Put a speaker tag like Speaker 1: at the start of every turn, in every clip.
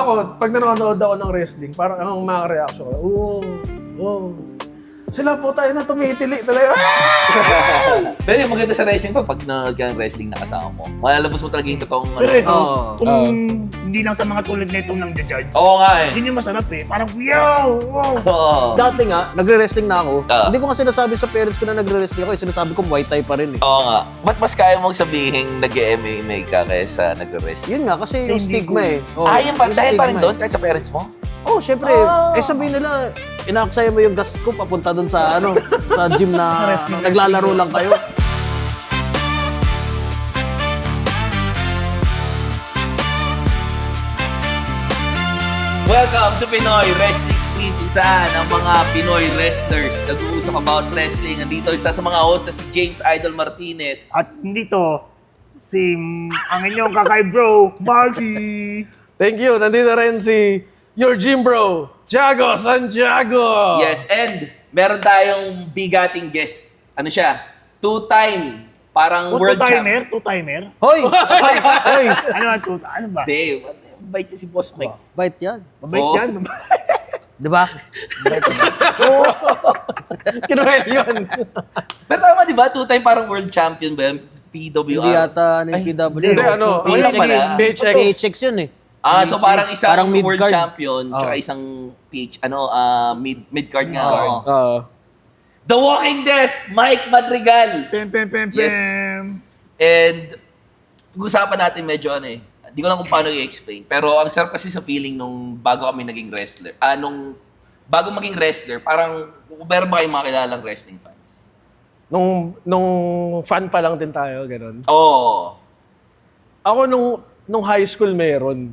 Speaker 1: Ako, pag nanonood ako ng wrestling, parang anong mga reaction ko? Oh. Sila po tayo na tumitili talaga.
Speaker 2: Pero yung maganda sa wrestling pag nag wrestling na kasama mo, malalabas mo talaga yung totoong
Speaker 3: Pero ito,
Speaker 4: Oo.
Speaker 3: kung hindi lang sa mga tulad na itong nang judge,
Speaker 2: Oo nga eh.
Speaker 3: yun yung masarap eh. Parang, wow!
Speaker 2: Oo.
Speaker 4: Dati nga, nagre-wrestling na ako.
Speaker 2: Ah.
Speaker 4: Hindi ko nga sinasabi sa parents ko na nagre-wrestling ako. Sinasabi ko, Muay Thai pa rin eh.
Speaker 2: Oo nga. Ba't mas kaya mong sabihin nag-MMA ka kaysa nag-wrestling?
Speaker 4: Yun nga, kasi yung
Speaker 3: Hindi
Speaker 4: stigma
Speaker 3: cool.
Speaker 4: eh. Oo,
Speaker 2: Yun pa.
Speaker 4: yung
Speaker 2: Dahil pa rin
Speaker 4: stigma
Speaker 2: doon, kahit sa parents mo?
Speaker 4: Oh, syempre. Sabihin nila, inaaksaya mo yung gas ko papunta doon sa sa gym na
Speaker 3: Sa wrestling.
Speaker 4: naglalaro lang kayo.
Speaker 2: Welcome to Pinoy Wrestling Screen, kung saan ang mga Pinoy wrestlers nag-uusap about wrestling. Nandito isa sa mga host na si James Idol Martinez.
Speaker 3: At dito, si ang inyong kakay bro, Marky.
Speaker 1: Thank you. Nandito rin si your gym bro, Tiago Santiago.
Speaker 2: Yes, and meron tayong bigating guest. Ano siya? Two-time, parang world champion.
Speaker 3: Two-timer?
Speaker 4: Hoy! Hoy!
Speaker 3: Ano ba?
Speaker 2: Hindi, mabait niya si Boss Mike.
Speaker 4: Bait yan.
Speaker 3: Mabait
Speaker 2: Oo.
Speaker 3: yan.
Speaker 4: Di ba?
Speaker 1: Kinuwel yun.
Speaker 2: Pero tama di ba? Two-time parang world champion ba? Yung PWR.
Speaker 4: Hindi yata ng
Speaker 2: Ay,
Speaker 4: PW.
Speaker 1: Hindi, ano,
Speaker 2: wala pala.
Speaker 1: PHX.
Speaker 4: PHX yun eh.
Speaker 2: So parang isang
Speaker 4: Parang
Speaker 2: world
Speaker 4: mid-card.
Speaker 2: champion, tsaka
Speaker 4: Oo.
Speaker 2: isang mid-card nga.
Speaker 4: Oo.
Speaker 1: Oo.
Speaker 2: The Walking Dead, Mike Madrigal.
Speaker 3: Pem.
Speaker 2: Yes. And pag-usapan natin medyo hindi ko lang kung paano i-explain. Pero ang sarap kasi sa feeling nung bago kami naging wrestler. Nung bago maging wrestler, parang meron ba kayong mga kilalang wrestling fans?
Speaker 1: Nung fan pa lang din tayo, ganun.
Speaker 2: Oo.
Speaker 1: Ako nung high school meron.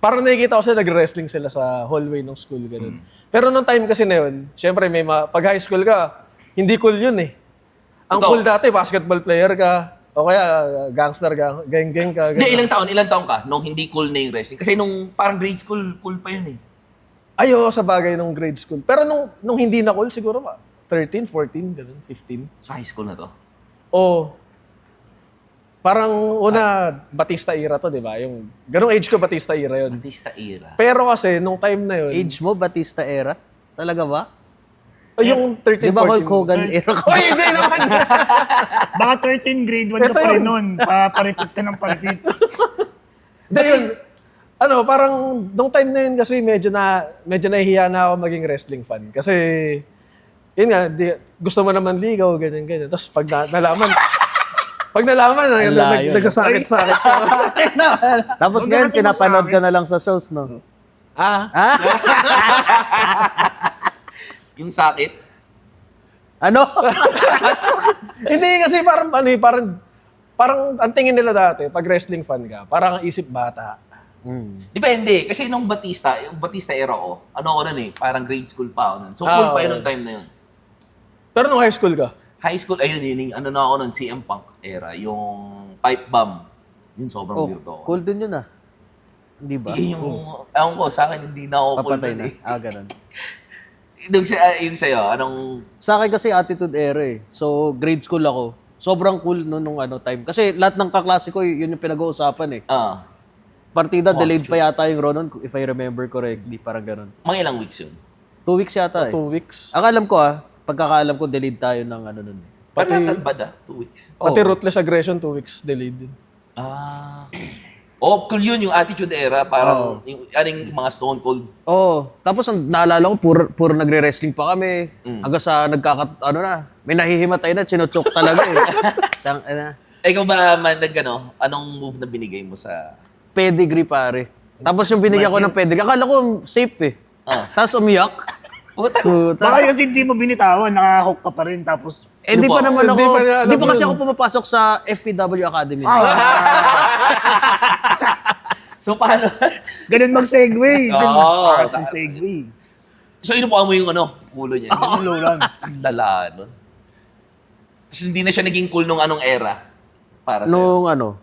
Speaker 1: Parang nakikita ko sila nag-wrestling sila sa hallway ng school, ganun. Pero nung time kasi na yun, syempre pag high school ka, hindi cool yun eh. Ang
Speaker 2: Totoo.
Speaker 1: cool dati, basketball player ka, o kaya gangster ka, gang ka.
Speaker 2: Hindi,
Speaker 1: ganun.
Speaker 2: ilang taon ka nung hindi cool na yung wrestling? Kasi nung parang grade school, cool pa yun eh.
Speaker 1: Ayo sa bagay nung grade school. Pero nung hindi na cool, siguro 13, 14, ganun, 15.
Speaker 2: Sa high school na to.
Speaker 1: O, parang una, Batista era to, di ba? Yung, ganung age ko, Batista era yun.
Speaker 2: Batista era.
Speaker 1: Pero kasi, nung time na yun,
Speaker 4: Age mo, Batista era? Talaga ba?
Speaker 1: yung 13,
Speaker 4: Di ba
Speaker 1: 14.
Speaker 4: Hulk Hogan era ka?
Speaker 1: Oy, hindi naman!
Speaker 3: Baka 13 grade 1 ka
Speaker 1: Ito
Speaker 3: pa rin
Speaker 1: yun.
Speaker 3: nun. Paripit ka ng paripit.
Speaker 1: Hindi yun. Parang, nung time na yun kasi medyo nahihiya na ako maging wrestling fan. Kasi, yun nga, gusto mo naman ligaw, ganyan. Tapos pag nalaman,
Speaker 4: Ang layo.
Speaker 1: nagkasakit-sakit.
Speaker 4: Tapos
Speaker 3: Huwag
Speaker 4: ngayon,
Speaker 3: ka kasi
Speaker 4: pinapanood ka
Speaker 3: magsabi.
Speaker 4: na lang sa shows, no?
Speaker 1: Ah,
Speaker 4: Ha?
Speaker 2: Yung sakit.
Speaker 4: Ano?
Speaker 1: hindi kasi parang ang tingin nila dati, pag wrestling fan ka, parang ang isip bata.
Speaker 2: Depende. Kasi nung yung Batista era ko, parang grade school pa ako nun. So, cool pa yun
Speaker 1: okay.
Speaker 2: nung time na yun.
Speaker 1: Pero nung high school ka,
Speaker 2: High school, yun, na ako nun, CM Punk era, yung pipe bomb. Yun, sobrang
Speaker 4: Oh,
Speaker 2: weird ako.
Speaker 4: cool din yun ah. Hindi ba?
Speaker 2: Yun yung, ewan ko, sa akin, hindi na ako cool
Speaker 4: Papatay
Speaker 2: nun
Speaker 4: na.
Speaker 2: eh.
Speaker 4: Ganun.
Speaker 2: Yung sa'yo, anong,
Speaker 4: Sa akin kasi attitude era eh. So, grade school ako. Sobrang cool nung time. Kasi lahat ng kaklase ko, yun yung pinag-uusapan eh. Partida, delayed pa yata yung Ronon, if I remember correctly. Parang ganun.
Speaker 2: mga ilang weeks yun.
Speaker 4: 2 weeks yata eh.
Speaker 1: 2 weeks.
Speaker 4: Ang alam ko pagkakaalam ko, delayed tayo ng nun eh.
Speaker 2: Pero
Speaker 1: Pati-
Speaker 2: not that bad 2 weeks.
Speaker 1: Pati ruthless aggression, 2 weeks delayed din.
Speaker 2: Cool yun, yung attitude era, parang, yung mga Stone Cold.
Speaker 4: Tapos ang naalala ko, puro nagre-wrestling pa kami. Hanggang sa may nahihimatay na, chinochok talaga eh.
Speaker 2: Ikaw ba man, anong move na binigay mo sa...
Speaker 4: Pedigree pare. Tapos yung binigyan ko ng pedigree, akala ko safe eh. Tapos umiyak.
Speaker 2: Puta.
Speaker 3: Baka kasi hindi mo binitawan, nakahook ka pa rin. Tapos,
Speaker 4: Hindi pa naman ako,
Speaker 1: Hindi pa niya alam
Speaker 4: hindi pa kasi
Speaker 1: yun.
Speaker 4: ako pumapasok sa FPW Academy.
Speaker 2: So, paano?
Speaker 3: ganun mag-segue.
Speaker 2: Oo,
Speaker 3: Mag-segue.
Speaker 2: So, inupuan mo yung ulo niya.
Speaker 3: Yung lulan.
Speaker 2: Lala nun. Tapos hindi na siya naging cool nung anong era para sa'yo.
Speaker 4: Nung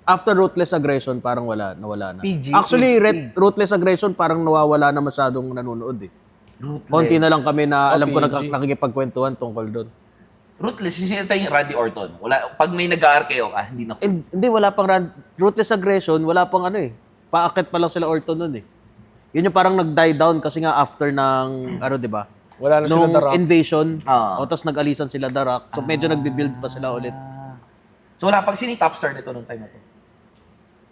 Speaker 4: after Ruthless Aggression, parang nawala na.
Speaker 3: PG,
Speaker 4: Actually,
Speaker 3: PG.
Speaker 4: Ruthless Aggression parang nawawala na masyadong nanonood eh. Konti na lang kami na alam ko
Speaker 1: PG.
Speaker 4: nakikipagkwentuhan tungkol doon.
Speaker 2: Ruthless, sinita yung Randy Orton. Wala, pag may nag-RKO ka, hindi na cool.
Speaker 4: Hindi, wala pang Ruthless Aggression, wala pang paakit pa lang sila Orton nun eh. Yun yung parang nag-die down kasi nga after ng, ano, di ba?
Speaker 1: Wala na sila
Speaker 4: Nung
Speaker 1: The Rock.
Speaker 4: invasion,
Speaker 2: Ah.
Speaker 4: o tapos nag-alisan sila The Rock. So medyo nagbi-build pa sila ulit.
Speaker 2: So wala pang sino yung top star nito nung time na to?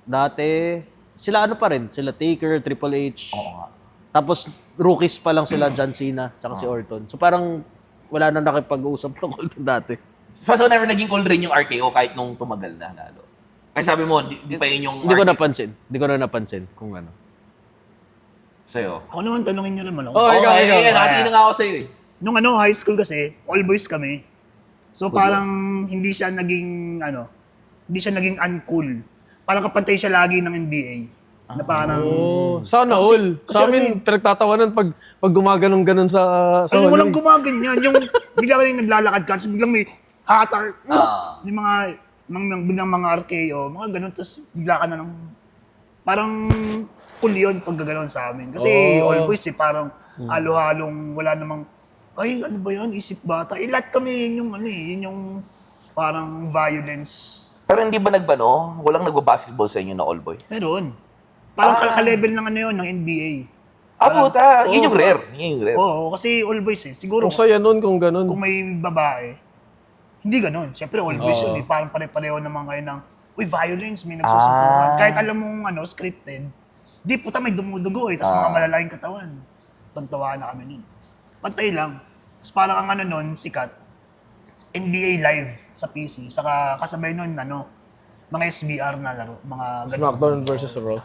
Speaker 4: Dati, sila ano pa rin? Sila Taker, Triple H.
Speaker 2: Oo nga.
Speaker 4: Tapos rookies pa lang sila John Cena, tsaka si Orton. So parang wala na nakipag-uusap tungkol dun dati.
Speaker 2: So never naging cool rin yung RKO kahit nung tumagal na lalo. Kasi sabi mo, di pa yun yung
Speaker 4: Hindi ko
Speaker 2: RKO
Speaker 4: napansin. Hindi ko na napansin kung ano.
Speaker 2: sa'yo.
Speaker 3: Ako naman, tanungin nyo naman ako.
Speaker 1: Oh, ikaw.
Speaker 2: Nakatingin na nga ako sa'yo eh.
Speaker 3: Nung high school kasi, all boys kami. So parang hindi siya naging, hindi siya naging uncool. Parang kapantay siya lagi ng NBA. Na parang,
Speaker 1: Oh, sana all. Sa amin, pinagtatawanan pag gumaganon-ganon sa
Speaker 3: kasi
Speaker 1: hall.
Speaker 3: walang gumaganyan. Yung bigla ka rin naglalakad ka, tapos biglang may hatar. Yung biglang mga RKO, mga ganun. Tapos bigla ka na ng, parang cool yun pag gaganon sa amin. Kasi all boys parang halo-halong wala namang, ay ano ba yan, isip bata. Lahat kami yun yung parang violence.
Speaker 2: Pero hindi ba walang nagbabasketball sa inyo na all boys?
Speaker 3: Meron. Parang ka-level ng yun, ng NBA.
Speaker 2: Puta. Yun yung rare. Yun yung rare.
Speaker 3: Oo, kasi all boys Siguro,
Speaker 1: Kung saya nun, kung ganon.
Speaker 3: kung may babae, hindi ganun. Siyempre, all boys yun. Parang pare-pareho naman kayo ng, uy, violence, may nagsusubukan. Kahit alam mong scripted, di puta may dumudugo Tapos mga malalaking katawan. Tantawa na kami nun. Pantay lang. Tapos parang ang nun, sikat, NBA Live sa PC. Saka kasabay nun, mga SBR na laro. Mga ganun.
Speaker 1: SmackDown versus Raw.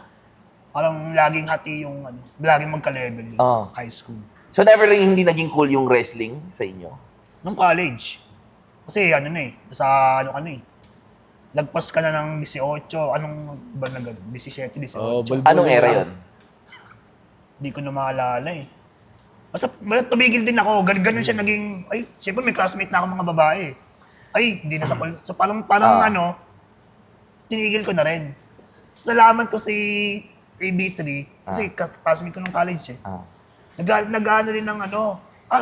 Speaker 3: Parang laging hati yung, laging magka-level yung high school.
Speaker 2: So never rin hindi naging cool yung wrestling sa inyo?
Speaker 3: Nung college. Kasi sa lagpas ka na ng 18, anong ba na gano'n? 17, 18.
Speaker 2: Anong era yun?
Speaker 3: Hindi ko na maalala eh. Basta tumigil din ako, ganun siya naging, ay, siyempre may classmate na ako mga babae. Ay, hindi na sa college. So parang tinigil ko na rin. Tapos nalaman ko si AB3, kasi classmate ko nung college eh. Nag-ano din ng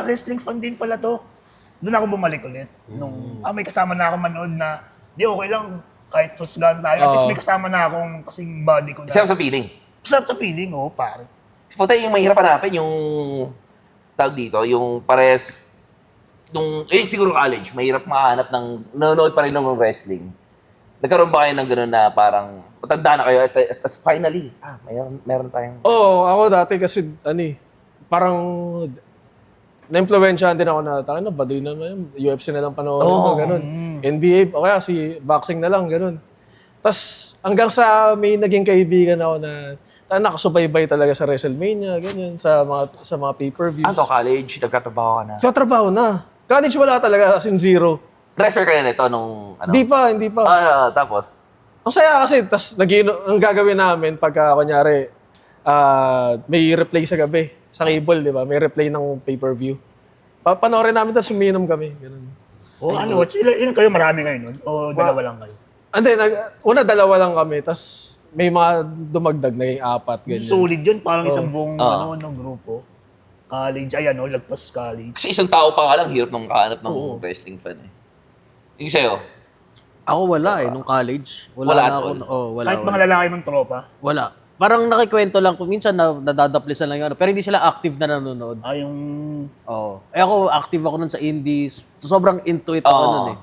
Speaker 3: wrestling fan din pala to. Doon ako bumalik ulit. Nung may kasama na ako manood na, di okay lang, kahit husgahan tayo. At least may kasama na akong kasing body ko na.
Speaker 2: Sarap sa feeling.
Speaker 3: Sarap sa feeling, pare.
Speaker 2: Puta, yung mahirap hanapin, yung tawag dito, yung pares, siguro college, mahirap makahanap ng nanonood pa rin ng wrestling. Nagkaroon ba kayo ng gano'n na parang, matanda na kayo, at finally, meron tayong...
Speaker 1: Oo, ako dati kasi, parang, na-impluwensyahan din ako na, baduy naman, UFC na lang panoorin mo, ganun. NBA, o kaya si boxing na lang, ganun. Tapos, hanggang sa may naging kaibigan ako na, nakasubaybay talaga sa WrestleMania, ganyan, sa mga pay-per-views.
Speaker 2: college, nagkatrabaho ka na.
Speaker 1: So, trabaho na. College wala talaga, as in zero.
Speaker 2: Wrestler ka na nito nung,
Speaker 1: Hindi pa.
Speaker 2: Tapos?
Speaker 1: Ang saya kasi, tas ang gagawin namin pagka, kunyari, may replay sa gabi, sa cable, di ba? May replay ng pay-per-view. Panoorin namin, tapos umiinom kami. Ganun.
Speaker 3: Ilan kayo? Marami kayo nun? O dalawa lang kayo?
Speaker 1: Hindi, dalawa lang kami, tapos may mga dumagdag, naging 4, ganyan.
Speaker 3: Solid yun, parang isang buong grupo. College, lagpas college.
Speaker 2: Kasi isang tao pa nga lang, hirap nung makahanap ng wrestling fan eh. Yung sa'yo?
Speaker 4: Ako wala nung college.
Speaker 2: Wala
Speaker 4: na
Speaker 2: at
Speaker 4: ako.
Speaker 2: all?
Speaker 4: Wala.
Speaker 3: Kahit mga lalaki mong tropa.
Speaker 4: Wala. Parang nakikwento lang kung minsan nadadaplisan lang yun. Pero hindi sila active na nanonood.
Speaker 3: Yung...
Speaker 4: Oo. Ako, active ako nun sa indies. So, sobrang into it ako nun eh.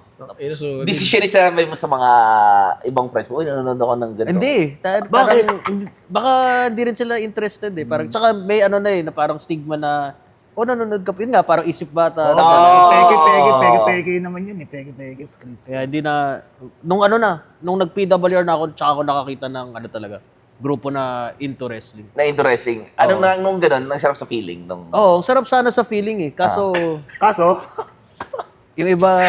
Speaker 1: So,
Speaker 2: Decisionist na mo sa mga ibang friends mo, nanonood ako ng ganito.
Speaker 4: Hindi. Parang, baka hindi rin sila interested eh. Parang, tsaka may na parang stigma na, nanonood ka. Yun nga, parang isip bata.
Speaker 3: Peke naman yun eh. Peke script.
Speaker 4: Kaya hindi na, nung nag-PWR na ako, tsaka ako nakakita ng talaga, grupo na into wrestling.
Speaker 2: Na into wrestling. Nung ganun, ang sarap sa feeling.
Speaker 4: Oo, ang sarap sana sa feeling eh. Kaso, yung iba,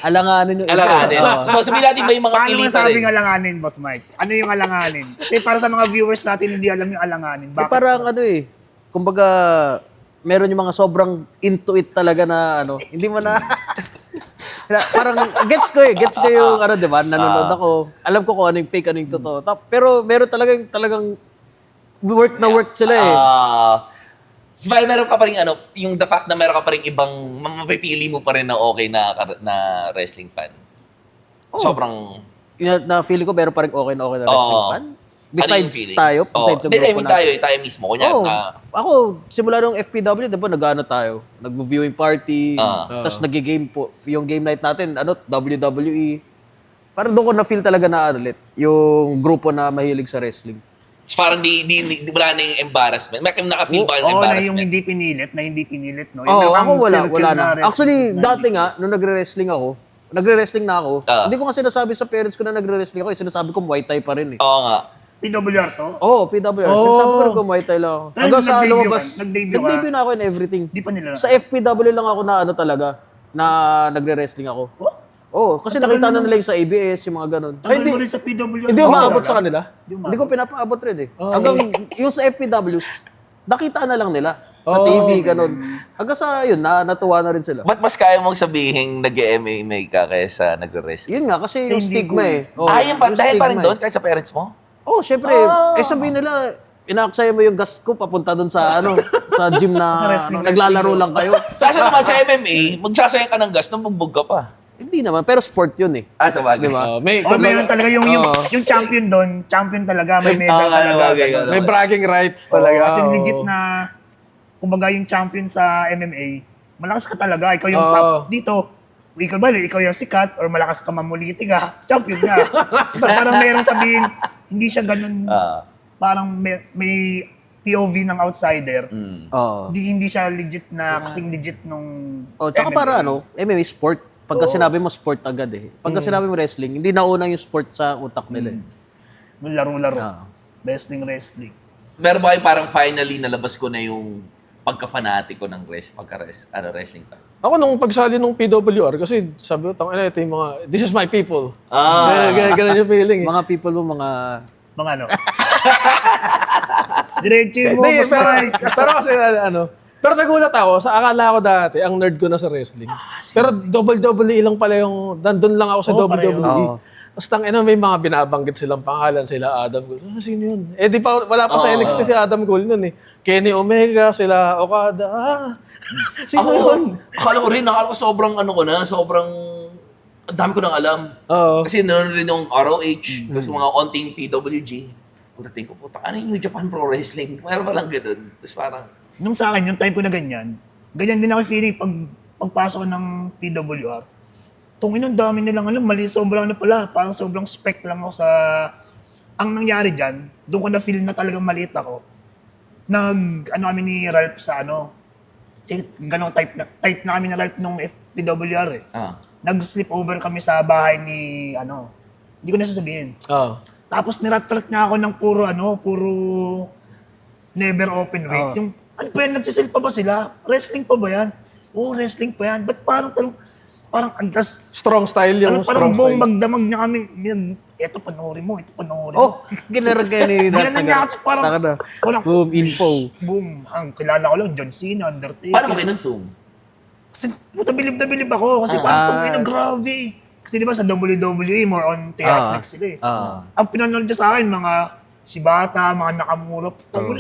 Speaker 4: alanganin yung
Speaker 2: Alanganin. So, sabihin natin may mga
Speaker 3: Paano
Speaker 2: pilitan
Speaker 3: masabing
Speaker 2: rin.
Speaker 3: alanganin, Boss Mike? Ano yung alanganin? Kasi para sa mga viewers natin, hindi alam yung alanganin. Bakit?
Speaker 4: parang kumbaga, meron yung mga sobrang into it talaga na hindi mo na, parang gets ko yung di ba, nanonood ako. Alam ko kung ano yung fake, ano yung totoo. Pero meron talagang work na work sila eh.
Speaker 2: So, meron ka pa rin yung the fact na meron ka pa rin ibang, mapipili mo pa rin na okay na wrestling fan. Sobrang
Speaker 4: na feeling ko meron pa rin okay na wrestling
Speaker 2: Oo.
Speaker 4: fan.
Speaker 2: Ano yung
Speaker 4: Besides
Speaker 2: feeling?
Speaker 4: tayo,
Speaker 2: Oo.
Speaker 4: besides sa
Speaker 2: Hindi, I
Speaker 4: grupo
Speaker 2: mean
Speaker 4: natin.
Speaker 2: tayo mismo. Kunya,
Speaker 4: Oo. Ako, simula nung FPW, di ba, nag-ano tayo? Nag-viewing party, tapos nag-game po. Yung game night natin, WWE. Parang doon ko na-feel talaga na ulit, yung grupo na mahilig sa wrestling.
Speaker 2: parang wala na yung embarrassment. May naka-feel ba yung
Speaker 3: Oo, na yung
Speaker 2: embarrassment?
Speaker 3: hindi pinilit, no?
Speaker 4: Oo,
Speaker 3: Yun ang
Speaker 4: ako wala
Speaker 3: circle
Speaker 4: na.
Speaker 3: wrestling
Speaker 4: Actually,
Speaker 3: na
Speaker 4: dati
Speaker 3: hindi-
Speaker 4: nga, nung nagre-wrestling na ako, hindi ko nga sinasabi sa parents ko na nagre-wrestling ako, sinasabi ko Muay Thai pa rin eh.
Speaker 2: Oo nga.
Speaker 3: PWR to?
Speaker 4: Oo, PWR. Sinasabi ko rin ko Muay Thai lang ako.
Speaker 3: Pero
Speaker 4: Hanggang sa
Speaker 3: nag-debut
Speaker 4: lumabas,
Speaker 3: ka? Nag-debut ka?
Speaker 4: nag-debut na ako in everything.
Speaker 3: Di pa nila.
Speaker 4: Sa FPW lang ako na talaga, na nagre-wrestling ako.
Speaker 3: Oh?
Speaker 4: Oo, kasi nakita na nila yung sa ABS, yung mga ganun.
Speaker 3: Tagal
Speaker 1: hindi.
Speaker 3: mo rin sa PWR.
Speaker 1: Hindi umaabot sa kanila.
Speaker 4: Hindi ko pinapaabot rin eh. Hanggang yung sa FPW, nakita na lang nila. Sa
Speaker 1: Oh.
Speaker 4: TV, ganun. Hanggang sa yun, natuwa na rin sila.
Speaker 2: Ba't mas kaya mong sabihin nag-MMA ka kaysa nagre-wrestling?
Speaker 4: Yun nga, kasi yung
Speaker 3: hindi
Speaker 4: stigma
Speaker 3: cool.
Speaker 4: eh. Oo,
Speaker 2: Yung dahil pa rin
Speaker 4: stigma
Speaker 2: doon
Speaker 4: eh.
Speaker 2: kahit sa parents mo?
Speaker 4: Oo, syempre. Sabihin nila, inaaksaya mo yung gas ko papunta doon sa sa gym na
Speaker 3: Sa wrestling,
Speaker 4: naglalaro
Speaker 3: wrestling.
Speaker 4: lang kayo.
Speaker 2: Kaso naman sa MMA, magsasayang ka ng gas nang bugbog ka pa.
Speaker 4: Hindi naman, pero sport yun eh.
Speaker 2: Sa bagay.
Speaker 4: Di ba?
Speaker 3: Meron talaga yung champion doon, champion talaga, may medal talaga. ganun.
Speaker 1: May bragging rights talaga.
Speaker 3: Kasi
Speaker 1: oo.
Speaker 3: legit na, kumbaga yung champion sa MMA, malakas ka talaga, ikaw yung
Speaker 1: Oo.
Speaker 3: top dito. Ikaw ba, ikaw yung sikat or malakas ka mamuliti ka, champion ka. So, parang merong sabihin, hindi siya ganun, parang may POV ng outsider.
Speaker 4: Oo.
Speaker 3: Hindi siya legit na, kasing legit nung
Speaker 4: Oh, tsaka
Speaker 3: MMA.
Speaker 4: para MMA sport. Pagka sinabi mo sport agad eh. Pagka sinabi mo wrestling, hindi nauna yung sport sa utak nila eh.
Speaker 3: Yung laro-laro.
Speaker 4: Ah.
Speaker 3: Wrestling.
Speaker 2: Meron ba kayo parang finally nalabas ko na yung pagka-fanatiko ng wrestling fan?
Speaker 1: Ako nung pagsali nung PWR, kasi sabi ko, ito yung mga, this is my people. Ganun yung feeling eh.
Speaker 4: Mga people mo, mga...
Speaker 3: Mga ano. Diretso mo,
Speaker 1: Hindi,
Speaker 3: Boss Mike.
Speaker 1: pero kasi pero nagulat ako, akala ko dati, ang nerd ko na sa wrestling. Pero WWE lang pala yung, nandun lang ako sa WWE.
Speaker 4: Oo.
Speaker 1: Tapos may mga binabanggit silang pangalan, sila Adam Cole. Sino yun? Di pa, wala pa sa NXT si Adam Cole nun eh. Kenny Omega, sila Okada. Sino yun?
Speaker 2: Akala ko sobrang sobrang ang dami ko nang alam.
Speaker 1: Oo.
Speaker 2: Kasi nanonood rin yung ROH, kasi mga onting PWG. Pagdating ko, puta, ano yung New Japan Pro Wrestling? Meron pa lang ganun. Tapos parang,
Speaker 3: Nung sa akin, yung time ko na ganyan din ako feeling pagpasok ko ng PWR. Tungin ang dami nilang alam, mali sobrang pala. Parang sobrang spec lang ako sa... Ang nangyari dyan, doon ko na feel na talagang maliit ako. Kami ni Ralph sa kasi ganun type na kami ni Ralph nung FPWR eh. Nag-sleep over kami sa bahay ni hindi ko na sasabihin.
Speaker 1: Oo.
Speaker 3: Tapos niratrat niya ako ng puro never open weight. Yung, ano pa yan, nagsisil pa ba sila? Wrestling pa ba yan? Oo, wrestling pa yan. Ba't parang antas,
Speaker 1: Strong style yung
Speaker 3: parang
Speaker 1: strong
Speaker 3: buong
Speaker 1: style.
Speaker 3: magdamag niya kami. Ito panoorin mo.
Speaker 4: Oh, ginarag kayo ni
Speaker 3: Ginanang niya ako, parang,
Speaker 4: Boom, info.
Speaker 3: boom. Ang kilala ko lang, John Cena, Undertaker.
Speaker 2: paano mo kayo nag-zoom?
Speaker 3: Kasi puta bilib na bilib ako. Kasi parang grabe. Kasi di ba sa WWE, more on theatrics sila eh. Ang pinanood niya sa akin, mga Shibata, mga Nakamura.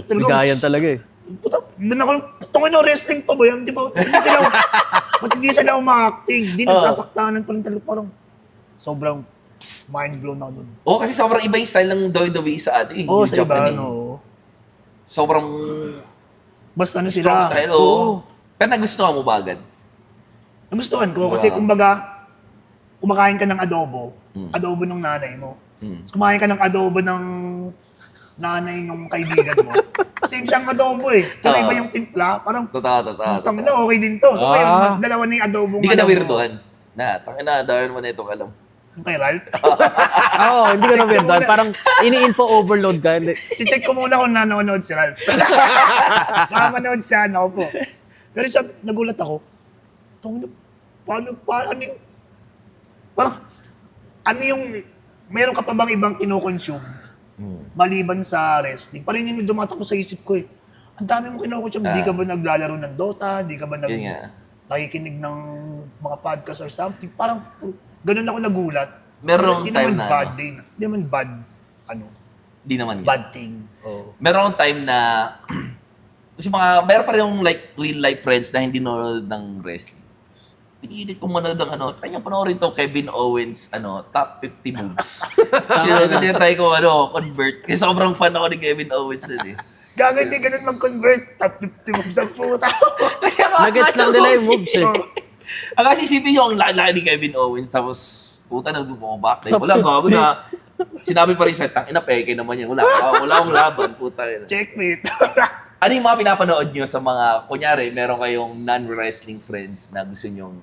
Speaker 4: Bigayan talaga eh.
Speaker 3: Puta, doon ako, tungin wrestling pa ba yan? Di ba? Hindi sila umacting. Hindi nagsasaktanan pa rin talaga. Parang sobrang mind blown ako doon.
Speaker 2: Oo, kasi sobrang iba yung style ng WWE sa
Speaker 3: Oo, sa iba,
Speaker 2: Japan, Sobrang
Speaker 3: Basta
Speaker 2: strong
Speaker 3: sila.
Speaker 2: style, oo. Pero nagustuhan mo ba agad?
Speaker 3: Nagustuhan ko kasi kumbaga, kumakain ka ng adobo ng nanay mo. Tapos kumain ka ng adobo ng nanay ng kaibigan mo. Same siyang adobo eh. Pero iba yung timpla, parang
Speaker 2: Totoo.
Speaker 3: putang na, okay din to. So ngayon, dalawa na yung adobo.
Speaker 2: Hindi ka na-weirdohan. Dahil mo na itong alam.
Speaker 3: Kay Ralph.
Speaker 4: Oo, hindi ka na weird. Parang ini-info overload ka.
Speaker 3: Check ko muna kung nanonood si Ralph. Nakapanood siya, ako po. Pero nagulat ako. Paano yung... Parang, meron ka pa bang ibang kinoconsume? Maliban sa wrestling. Parang yun yung dumatakbo sa isip ko eh. Ang dami mo kinoconsume. Hindi ka ba naglalaro ng Dota? Hindi ka ba nakikinig ng mga podcast or something? Parang, ganun ako nagulat.
Speaker 2: Meron
Speaker 3: Hindi
Speaker 2: time
Speaker 3: naman
Speaker 2: na,
Speaker 3: bad day. Hindi naman bad,
Speaker 2: Di naman yan.
Speaker 3: bad thing.
Speaker 2: Meron akong time na, kasi meron pa rin yung like real life friends na hindi nanonood ng wrestling. pinilit ko manood ng try niyo panoorin to Kevin Owens, top 50 moves. Tinatry ko, convert. Kasi sobrang fan ako ni Kevin Owens nun eh.
Speaker 3: Gago, hindi ganun mag-convert. Top 50 moves ang puta.
Speaker 2: Kasi ako,
Speaker 4: Nuggets lang nila yung moves eh.
Speaker 2: Kasi isipin nyo, ang laki ni Kevin Owens, tapos, puta na bumabak. Wala, gago na. Sinabi pa rin sa ina, peke naman yan. Wala akong laban, puta yun.
Speaker 3: Checkmate.
Speaker 2: Ano yung mga pinapanood nyo sa mga, kunyari, meron kayong non-wrestling friends na gusto nyo,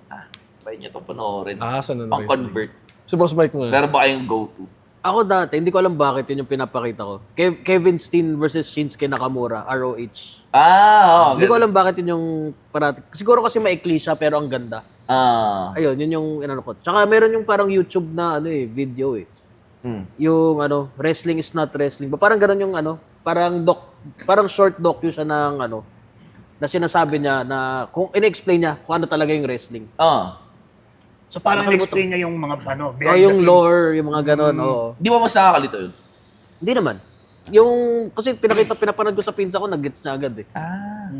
Speaker 2: try nyo itong panoorin.
Speaker 1: Saan na
Speaker 2: Pang-convert.
Speaker 1: Si Boss Mike mo.
Speaker 2: Meron ba kayong go-to?
Speaker 4: Ako dati, hindi ko alam bakit yun yung pinapakita ko. Kevin Steen versus Shinsuke Nakamura, ROH. Hindi ko alam bakit yun yung parati. Siguro kasi maikli siya pero ang ganda. Ayun, yun yung inano ko. Tsaka meron yung parang YouTube na video eh. Yung wrestling is not wrestling. Parang ganun yung parang short docu siya ng na sinasabi niya na kung in-explain niya kung ano talaga yung wrestling.
Speaker 3: So parang in-explain niya yung mga behind
Speaker 4: Yung
Speaker 3: the scenes.
Speaker 4: lore, yung mga ganun, oo.
Speaker 2: Di ba mas nakakalito yun?
Speaker 4: Hindi naman. Yung, kasi pinapanood ko sa pinsa ko, nag-gets niya agad eh.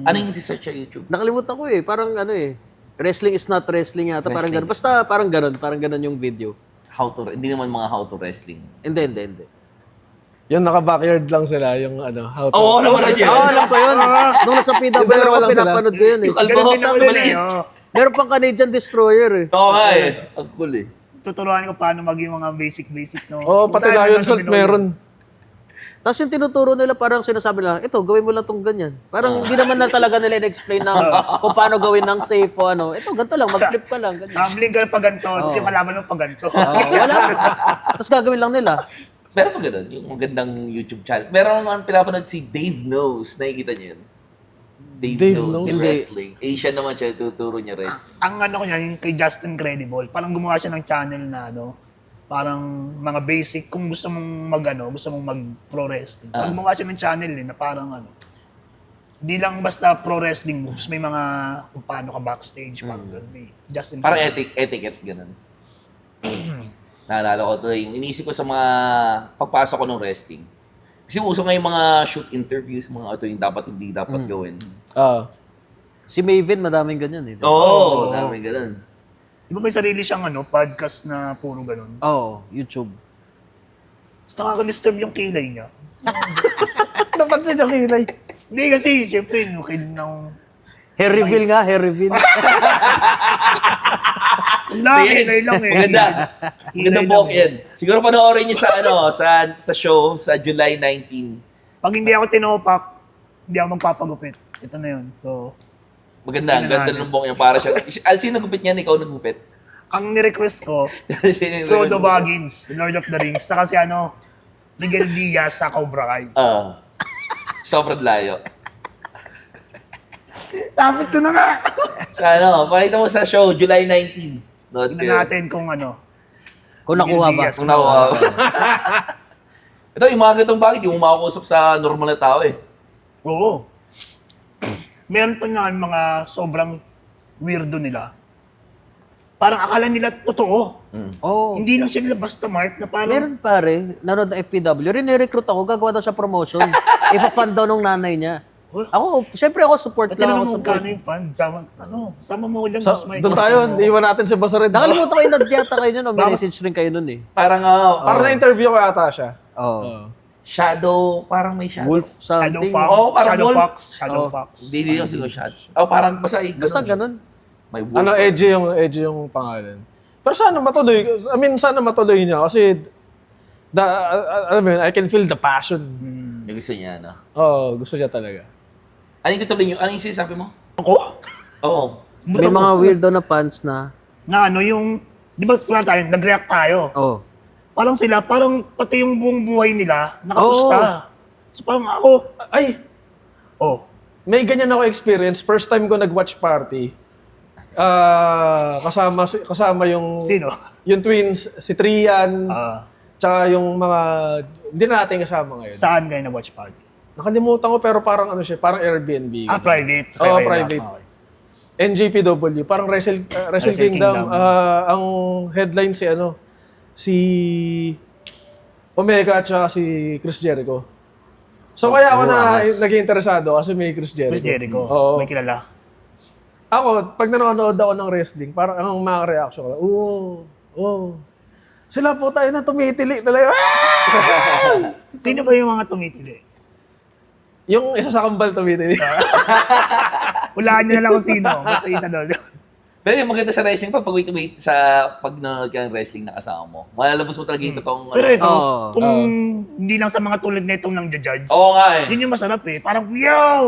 Speaker 2: Ano yung search sa YouTube?
Speaker 4: Nakalimutan ko eh, parang wrestling is not wrestling yata, parang ganun. Basta parang ganun yung video.
Speaker 2: Hindi naman mga how to wrestling.
Speaker 4: Hindi.
Speaker 1: Yung naka-backyard lang sila, yung how to...
Speaker 2: Oo, alam mo na dyan.
Speaker 4: Alam ko yun. Nung nasa PWR
Speaker 1: Dalawa
Speaker 4: ako,
Speaker 1: lang sila.
Speaker 4: pinapanood ko yun eh.
Speaker 2: Yung kalbo,
Speaker 3: Ganun din ako
Speaker 2: maliit.
Speaker 4: Meron pang Canadian Destroyer eh.
Speaker 2: Oo nga eh. Ang cool eh.
Speaker 3: Tuturuan ko paano maging mga basic no.
Speaker 1: pati Lion Salt meron.
Speaker 4: Tapos yung tinuturo nila, parang sinasabi nila, ito, gawin mo lang tong ganyan. Parang hindi naman na talaga nila in-explain kung paano gawin ng safe o Ito, ganito lang, mag-flip ka lang. Ganyan.
Speaker 3: Tumbling ka pa ganito, tapos yung kalaban mo pa ganito.
Speaker 4: Wala. Tapos gagawin lang nila.
Speaker 2: Meron pa ganun, yung magandang YouTube channel. Meron naman pinapanood si Dave Knows. Nakikita niyo yun? Dave Knows. Yung wrestling. Asian naman siya, tuturo niya wrestling.
Speaker 3: Ang ko niya, yung kay Justin Credible, parang gumawa siya ng channel na parang mga basic, kung gusto mong gusto mong mag-pro wrestling. Parang gumawa siya ng channel na parang hindi lang basta pro wrestling moves, may mga kung paano ka backstage, parang ganun. May Justin
Speaker 2: Parang
Speaker 3: Credible.
Speaker 2: etiquette, ganun. Naalala ko ito, yung iniisip ko sa mga pagpasok ko ng wrestling. Kasi uso nga yung mga shoot interviews, mga ito yung dapat hindi dapat gawin.
Speaker 4: Si Maven, madaming ganyan eh.
Speaker 2: Oo, dami ganun.
Speaker 3: Di ba may sarili siyang podcast na puro ganun?
Speaker 4: Oo, YouTube.
Speaker 3: Tapos nakaka-disturb yung kilay niya.
Speaker 1: Napansin yung kilay.
Speaker 3: Hindi kasi, syempre, yung kilay ng...
Speaker 4: Hair reveal nga, hair reveal.
Speaker 3: Kilay lang eh.
Speaker 2: Maganda.
Speaker 3: Kilay
Speaker 2: Magandang
Speaker 3: lang
Speaker 2: buhok
Speaker 3: eh.
Speaker 2: yan. Siguro panoorin niyo sa show sa July 19.
Speaker 3: Pag hindi ako tinopak, hindi ako magpapagupit. Ito na yun. So,
Speaker 2: Maganda, ang ganda ng buhok niya. Para siya. Sino nagupit niyan? Ikaw nagupit?
Speaker 3: ang nirequest ko,
Speaker 2: Sino yung
Speaker 3: Frodo
Speaker 2: nagupit?
Speaker 3: Baggins, Lord of the Rings, saka si Miguel Diaz sa Cobra Kai.
Speaker 2: Sobrang layo.
Speaker 3: Dapat to na nga!
Speaker 2: Sa pakita mo sa show, July 19. Nood
Speaker 3: Tingnan natin kung
Speaker 4: Kung nakuha ba.
Speaker 3: Diaz.
Speaker 2: Kung nakuha. Ito, yung mga ganitong bagay, di mo makakusap sa normal na tao eh.
Speaker 3: Oo. Meron pa nga mga sobrang weirdo nila. Parang akala nila totoo.
Speaker 4: Oo.
Speaker 3: Hindi lang sila basta Mark na parang...
Speaker 4: Meron pare, nanood ng FPW, rin-recruit ako, gagawa daw siya promotion. Ipa-fund daw nung nanay niya.
Speaker 3: Huh?
Speaker 4: Ako, syempre ako support
Speaker 3: At
Speaker 4: lang
Speaker 3: tinanong
Speaker 4: ako
Speaker 3: mo
Speaker 4: support.
Speaker 3: kano yung fan. Sama mo lang, Boss Mike.
Speaker 1: Doon tayo, iwan natin si Boss Red.
Speaker 4: Nakalimutan ko yung nagyata kayo nun, may message rin kayo nun eh.
Speaker 2: Parang,
Speaker 1: Parang na-interview ko yata siya.
Speaker 4: Oo.
Speaker 2: shadow, parang may shadow.
Speaker 4: Wolf
Speaker 3: Shadow
Speaker 4: something.
Speaker 3: Fox.
Speaker 2: Oo, parang
Speaker 3: Shadow
Speaker 2: wolf.
Speaker 3: Fox. Shadow Fox.
Speaker 2: Hindi yung sila shadow. Parang basta
Speaker 4: Basta ganun.
Speaker 2: May wolf.
Speaker 1: Edgy yung pangalan. Pero sana matuloy. I mean, sana matuloy niya kasi alam mo yun, I can feel the passion.
Speaker 2: Yung gusto niya, no?
Speaker 1: Oo, gusto niya talaga.
Speaker 2: Ano yung tutuloy niyo? Ano yung sinasabi mo?
Speaker 3: Ako?
Speaker 2: Oo.
Speaker 4: May mga weirdo na fans na,
Speaker 3: Na yung... Di ba nag-react tayo?
Speaker 4: oh,
Speaker 3: Parang sila, parang pati yung buong buhay nila, nakapusta. So parang ako,
Speaker 1: Ay, may ganyan ako experience. First time ko nag-watch party. Kasama yung...
Speaker 3: sino?
Speaker 1: Yung twins, si Trian,
Speaker 3: Ah,
Speaker 1: tsaka yung mga... Hindi na natin kasama ngayon.
Speaker 3: saan kayo na-watch party?
Speaker 1: Nakalimutan ko pero parang parang Airbnb.
Speaker 3: Private.
Speaker 1: Oo,
Speaker 3: Kaya
Speaker 1: private.
Speaker 3: okay.
Speaker 1: NJPW, parang Wrestle Kingdom.
Speaker 3: Kingdom.
Speaker 1: Ang headline si Omega at saka si Chris Jericho. So kaya ako naging interesado kasi may Chris Jericho.
Speaker 3: Chris Jericho,
Speaker 1: Oo.
Speaker 3: may kilala.
Speaker 1: Ako, pag nanonood ako ng wrestling, parang ang mga reaction ko, sila po tayo na tumitili talaga.
Speaker 3: Sino ba yung mga tumitili?
Speaker 1: Yung isa sa kambal tumitili.
Speaker 3: Hulaan niyo na lang kung sino. Basta isa doon.
Speaker 2: Pero yung maganda sa wrestling pag wait sa pag nanonood ka ng wrestling na kasama mo, malalabas mo talaga yung totoong
Speaker 3: Pero ito,
Speaker 4: Oo.
Speaker 3: kung hindi lang sa mga tulad na itong nang judge,
Speaker 2: Oo nga eh.
Speaker 3: yun yung masarap eh. Parang, wow!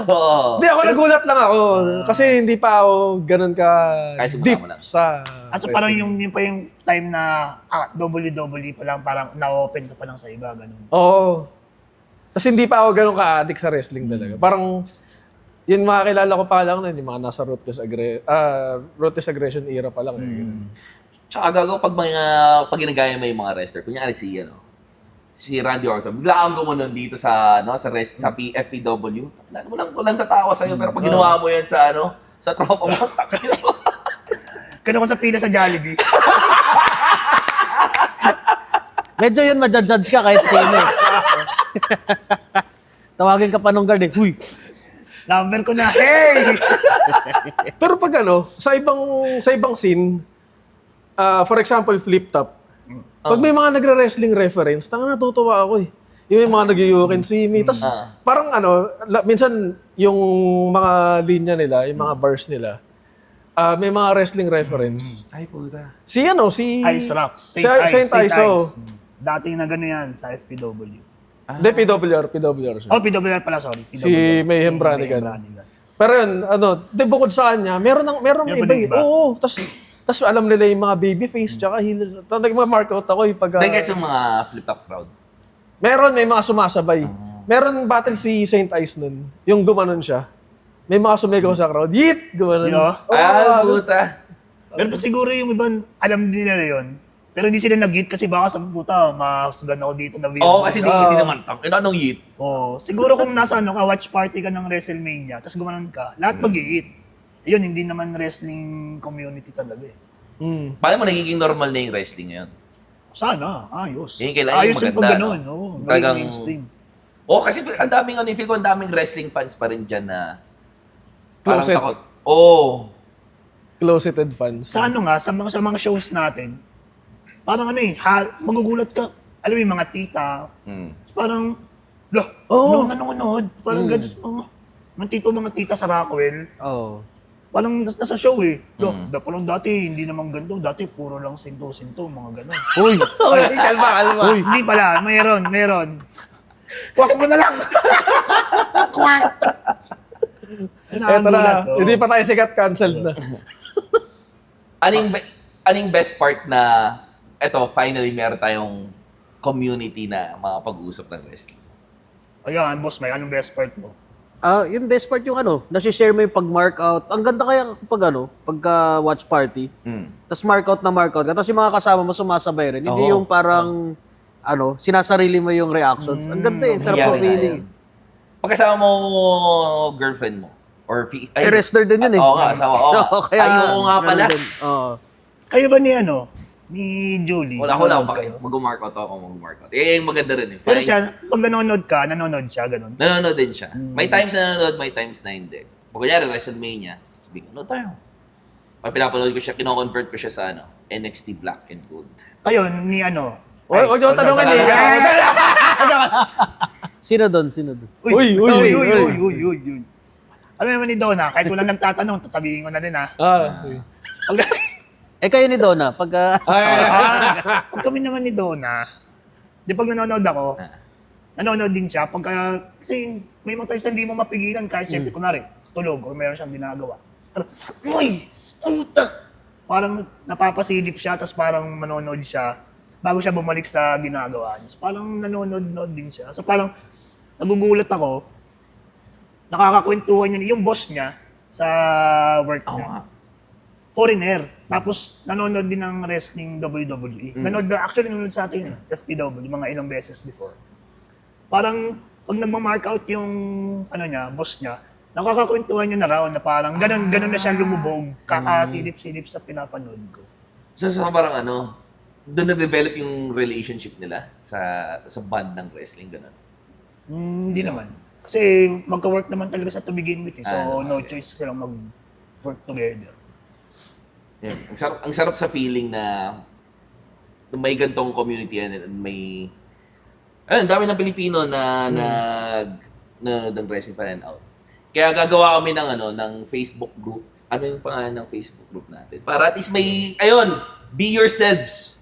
Speaker 2: Oo.
Speaker 1: Hindi, ako nagulat lang ako. Kasi hindi pa ako ganun ka
Speaker 2: Kaya simula
Speaker 1: deep
Speaker 2: mo lang.
Speaker 1: sa
Speaker 3: Aso parang yung pa yung time na WWE pa lang, parang na-open ka pa lang sa iba, ganun.
Speaker 1: Oo. Kasi hindi pa ako ganun ka-addict sa wrestling talaga. Parang, yun mga kilala ko pa lang nun, yung mga nasa Ruthless Aggression era pa lang.
Speaker 2: Tsaka gagawa pag ginagaya mo yung mga wrestler, kunyari si Randy Orton, bigla kang gumunon dito sa sa FPW. Walang tatawa sa'yo, pero pag ginawa mo yan sa sa tropa mo, takil mo.
Speaker 3: Ganun ko sa pila sa Jollibee.
Speaker 4: Medyo yun, madjudge ka kahit sino. Tawagin ka pa nung guard eh. Huy!
Speaker 3: Number ko na, hey!
Speaker 1: Pero pag sa ibang scene, for example, flip top, pag may mga nagre-wrestling reference, natutuwa ako eh. Yung may mga nag-you can see me. Tapos parang minsan yung mga linya nila, yung mga bars nila, may mga wrestling reference.
Speaker 2: Ay, puta.
Speaker 1: Si
Speaker 3: Ice Rock.
Speaker 1: Saint Ice.
Speaker 3: Dating na gano'n yan sa FPW.
Speaker 1: Hindi, PWR siya.
Speaker 3: Oh, PWR pala, sorry.
Speaker 1: Si Mayhem Branigan. Pero yun, bukod sa kanya, meron
Speaker 3: Meron
Speaker 1: iba
Speaker 3: ba
Speaker 1: eh.
Speaker 3: iba?
Speaker 1: Oo, tas alam nila yung mga babyface, tsaka healers. Nag-mark out ako yung pag...
Speaker 2: Dahil sa mga flip-top crowd.
Speaker 1: may mga sumasabay. Meron battle si Saint Ice nun, yung gumanon siya. May mga sumigaw sa crowd, yeet! Gumanon.
Speaker 3: Yeah.
Speaker 2: Puta.
Speaker 3: Pero siguro yung ibang, alam din nila yun. Pero hindi sila nag-hit kasi baka sa puta, masugan ako dito na video.
Speaker 2: Oo, kasi hindi naman. Anong yeet?
Speaker 3: Oo. Siguro kung nasa watch party ka ng WrestleMania, tapos gumanon ka, lahat mag-hit. Yun, hindi naman wrestling community talaga eh.
Speaker 2: Paano mo nagiging normal na yung wrestling ngayon?
Speaker 3: Sana, ayos.
Speaker 2: Yun kailangan
Speaker 3: Ayos
Speaker 2: yung
Speaker 3: yung pag
Speaker 2: maganda,
Speaker 3: ganun.
Speaker 2: no?
Speaker 3: Oo,
Speaker 2: Talagang-
Speaker 3: maging mainstream.
Speaker 2: Oo, kasi ang daming feel ko ang daming wrestling fans pa rin dyan na parang
Speaker 1: Closet.
Speaker 2: takot. Oo.
Speaker 1: Closeted fans.
Speaker 3: Sa mga shows natin, parang magugulat ka. Alam mo yung mga tita, parang, nanonood. Parang gano'n, mga tita sa Rockwell.
Speaker 4: Oo.
Speaker 3: Parang nasa show eh. Parang dati, hindi naman ganito. Dati, puro lang sinto-sinto, mga gano'n.
Speaker 4: Uy!
Speaker 1: Kalma.
Speaker 3: Hindi pala, meron. Kwak mo na lang! Kwak!
Speaker 1: Eto na, hindi pa tayo sikat, cancelled na.
Speaker 2: Aning best part na finally meron tayong community na makapag-uusap ng wrestling.
Speaker 3: Ayan, boss, may anong best part mo?
Speaker 4: Yung best part yung nasi-share mo yung pag-mark out. Ang ganda kaya pagka watch party. Tapos mark out. Tapos yung mga kasama mo sumasabay rin. Hindi yung parang, sinasarili mo yung reactions. Ang ganda eh, sarap
Speaker 2: Nangyari
Speaker 4: ang feeling.
Speaker 2: na yun. Pagkasama mo girlfriend mo, or
Speaker 4: Wrestler din yun eh.
Speaker 2: Oo nga, asawa. Oo,
Speaker 4: Kaya,
Speaker 2: ayoko nga pala.
Speaker 4: ganun din. Oo.
Speaker 3: Kayo ba ni Julie?
Speaker 2: Wala ko lang,
Speaker 3: Nanonood kayo?
Speaker 2: mag-mark out ako, mag-mark out. Yung maganda rin eh.
Speaker 3: Pero
Speaker 2: Fine.
Speaker 3: siya, pag nanonood siya, ganun.
Speaker 2: Nanonood din siya. May times na nanonood, may times na hindi. Pag kunyari, WrestleMania, sabi ko, tayo. Pag pinapanood ko siya, kino-convert ko siya sa NXT Black and Gold.
Speaker 3: Kayo, ni
Speaker 1: Huwag yung tanongin eh.
Speaker 4: Sino doon?
Speaker 3: Uy. Alam naman ni Donna, kahit walang nagtatanong, sabihin ko na din ha.
Speaker 4: Kayo ni Donna, pagka...
Speaker 3: Pag kami naman ni Donna, di pag nanonood ako, nanonood din siya. Kasi may mga times na hindi mo mapigilan kahit syempre, kunwari, tulog o meron siyang ginagawa. Uy! Puta! Parang napapasilip siya, tapos parang manonood siya bago siya bumalik sa ginagawa niya. So, parang nanonood din siya. So parang nagugulat ako, nakakakwentuhan niya yung boss niya sa work niya. Foreigner. Tapos nanonood din ng wrestling WWE. Nanonood sa atin, FPW, mga ilang beses before. Parang pag nagma-mark out yung boss niya, nakakakwentuhan niya na raw na parang ganun na siya lumubog, kakasilip-silip sa pinapanood ko.
Speaker 2: So parang doon nag-develop yung relationship nila sa band ng wrestling, gano'n.
Speaker 3: Hindi naman. Kasi magka-work naman talaga sa to begin with. So no choice silang work together.
Speaker 2: Yeah. Ang sarap sa feeling na may gantong community and may ayun, dami ng Pilipino na ng Wrestling Fan and Out. Kaya gagawa kami ng Facebook group. Ano yung pangalan ng Facebook group natin? Para at least may be yourselves.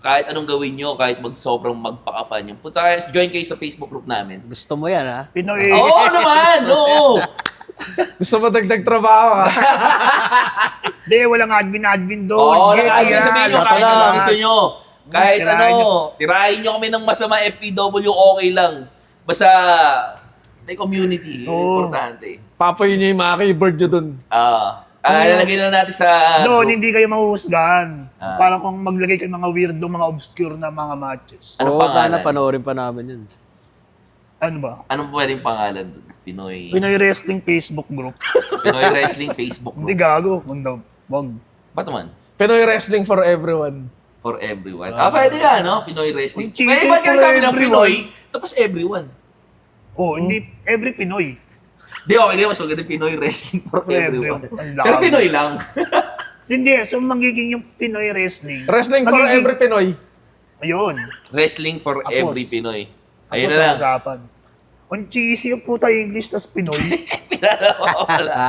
Speaker 2: Kahit anong gawin nyo, kahit sobrang magpaka-fun yung join kayo sa Facebook group namin.
Speaker 4: Gusto mo yan, ha?
Speaker 3: Pinoy.
Speaker 2: Oo naman! Oo!
Speaker 1: Gusto mo dagdag trabaho, ha?
Speaker 3: Hindi, walang admin doon.
Speaker 2: Oo,
Speaker 3: Get
Speaker 2: nakaagin
Speaker 3: yan.
Speaker 2: sabihin nyo
Speaker 3: Lahat
Speaker 2: kahit
Speaker 3: na.
Speaker 2: ano gusto nyo. Kahit
Speaker 3: Tirahin nyo.
Speaker 2: tirahin nyo kami ng masama FPW, okay lang. Basta, may community.
Speaker 3: Oo.
Speaker 2: Importante.
Speaker 1: Papoy niyo yung mga keyboard nyo dun.
Speaker 2: Lalagay na natin sa
Speaker 3: Doon,
Speaker 2: group.
Speaker 3: hindi kayo mahuhusgahan.
Speaker 2: Ah.
Speaker 3: Parang kung maglagay kayo mga weirdo, mga obscure na mga matches.
Speaker 2: Ano
Speaker 4: Oo,
Speaker 2: pangalan?
Speaker 4: sana panoorin pa namin yun.
Speaker 3: Ano ba?
Speaker 2: Anong pwedeng pangalan doon? Pinoy
Speaker 3: Wrestling Facebook group.
Speaker 2: Wrestling Facebook
Speaker 3: Hindi
Speaker 2: group.
Speaker 3: gago. Wag.
Speaker 2: Ba't naman?
Speaker 1: Pinoy wrestling for everyone.
Speaker 2: For everyone. Pwede nga, no? Pinoy Wrestling.
Speaker 3: Ang cheesy
Speaker 2: Pwede ba't ka
Speaker 3: for
Speaker 2: sabi ng
Speaker 3: everyone.
Speaker 2: Pinoy, tapos everyone?
Speaker 3: Oh, hindi every Pinoy.
Speaker 2: Di, okay. Di, mas maganda Pinoy Wrestling for everyone.
Speaker 3: Ang
Speaker 2: Pero
Speaker 3: laki.
Speaker 2: Pinoy lang.
Speaker 3: Hindi, so magiging yung Pinoy wrestling.
Speaker 1: Wrestling for
Speaker 3: Magiging-
Speaker 1: every Pinoy.
Speaker 3: Ayun.
Speaker 2: Wrestling for
Speaker 3: Tapos,
Speaker 2: every Pinoy. Ayun
Speaker 3: Tapos
Speaker 2: na lang.
Speaker 3: ang usapan. Ang cheesy yung puta English tas Pinoy.
Speaker 2: Pinala ko pala.